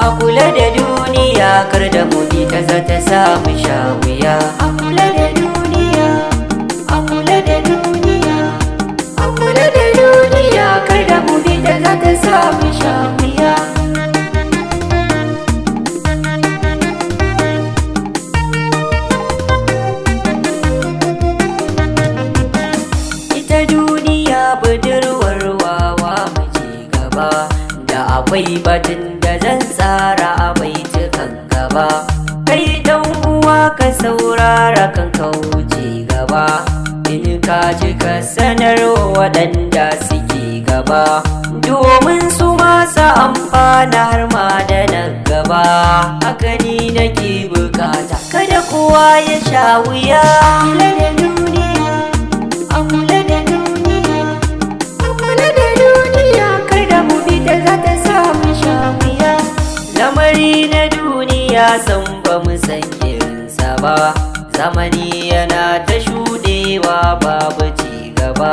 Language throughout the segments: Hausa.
A kula da duniya kar da mu bi ta za ta samu sha wuya. A kula da duniya, a kula da duniya, a kula da duniya kar da mu bi ta za ta samu sha wuya. Ita duniya budurwar wawa mu ci gaba, da akwai batun da zan tsara a baitukan gaba. Kai dan uwa ka saurara kan ka wuce gaba, in ka ji ka sanar waɗanda suke gaba, domin su masu amfana har ma da nan gaba. Haka ni nake bukata kada kowa ya sha wuya. Kula da duniya, a kula da duniya, a kula da duniya kar da mu bi ta za ta samu sha wuya. Lamari na duniya san ba mu san irinsa ba, zamani yana ta shuɗewa babu ci gaba,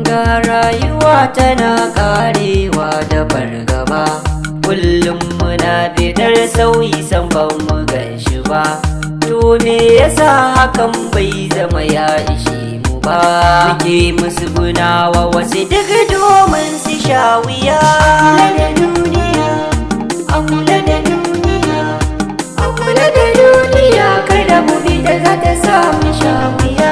ga rayuwa tana ƙarewa da fargaba. Kullum muna bidar sauyi san ba mu ganshi ba, to me yasa hakan bai zama ya ishe mu ba? Muke musu gunawa wasu duk domin su sha wuya. Kula da duniya, a kula da duniya, a kula da duniya kar da mu bi ta za ta samu sha wuya.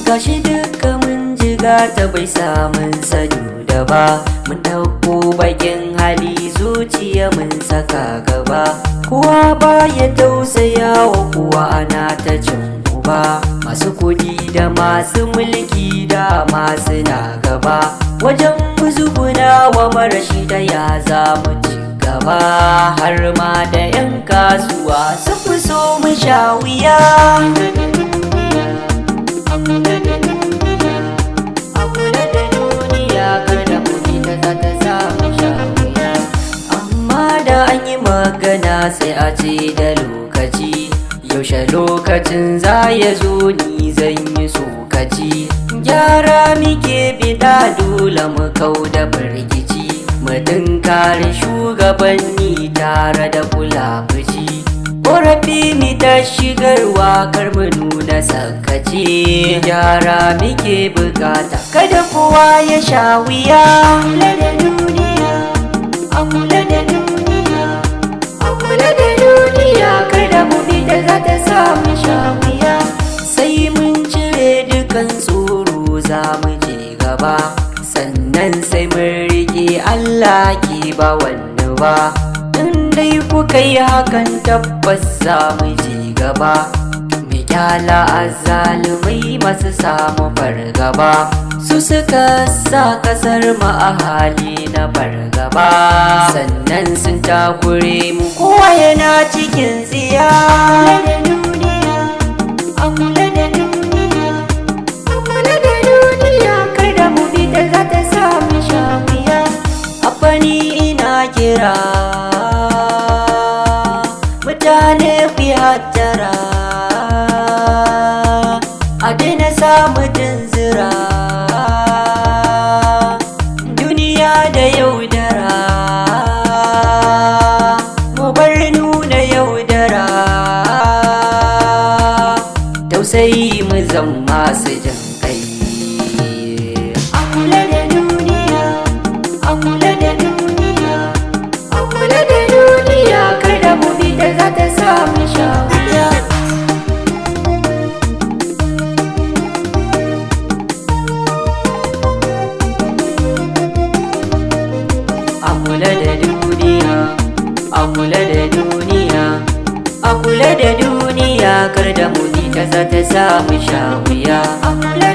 Gashi duka mun jiga ta bai samun sanu da ba, mun ɗauko bakin hali zuciya mun saka gaba, kowa baya tausaya wa kowa ana ta cin uba. Masu kuɗi da masu mulki da masu na gaba, wajen muzuguna wa marashi da ya za mu ci gaba. Har ma da 'yan kasuwa sun fi so mu sha wuya. A kula da duniya, a kula da duniya kar da mu bi ta za ta samu sha wuya. Amma da an yi magana sai a ce da lokaci, yaushe lokacin za ya zo ni zan yi sokaci. Gyara muke bida dole mu kau da firgici, mu dinkari shugabanni tare da kula fuci. Ƙorafi mi ta shigarwa kar mu nuna sakaci, gyara muke bukata kada kowa ya sha wuya. Kula da duniya, a kula da duniya, a kula da duniya kar da mu bi ta za ta samu sha wuya. Sai mun cire dukan tsoro za mu je gaba, sannan sai mun riƙe Allah ke ba wani ba. In dai kuka yi hakan tabbas za mu je gaba, mu kyala azzalumai masu samu fargaba, su suka sa kasar mu a hali na fargaba, sannan sun takure mu kowa yana cikin tsiya. Kula da duniya, a kula da duniya, a kula da duniya kar da mu bi ta za ta samu sha wuya. A fani ina kira mutane ku yi hattara, a daina samu tunzura, duniya da yaudara, mu bar nuna yaudara, tausayi mu zama su jin kai. A kula da duniya, a kula da duniya, a kula da duniya kar da mu bi ta za ta samu sha wuya. A kula da duniya, a kula da duniya, a kula da duniya kar da mu bi ta za ta samu sha wuya. A kula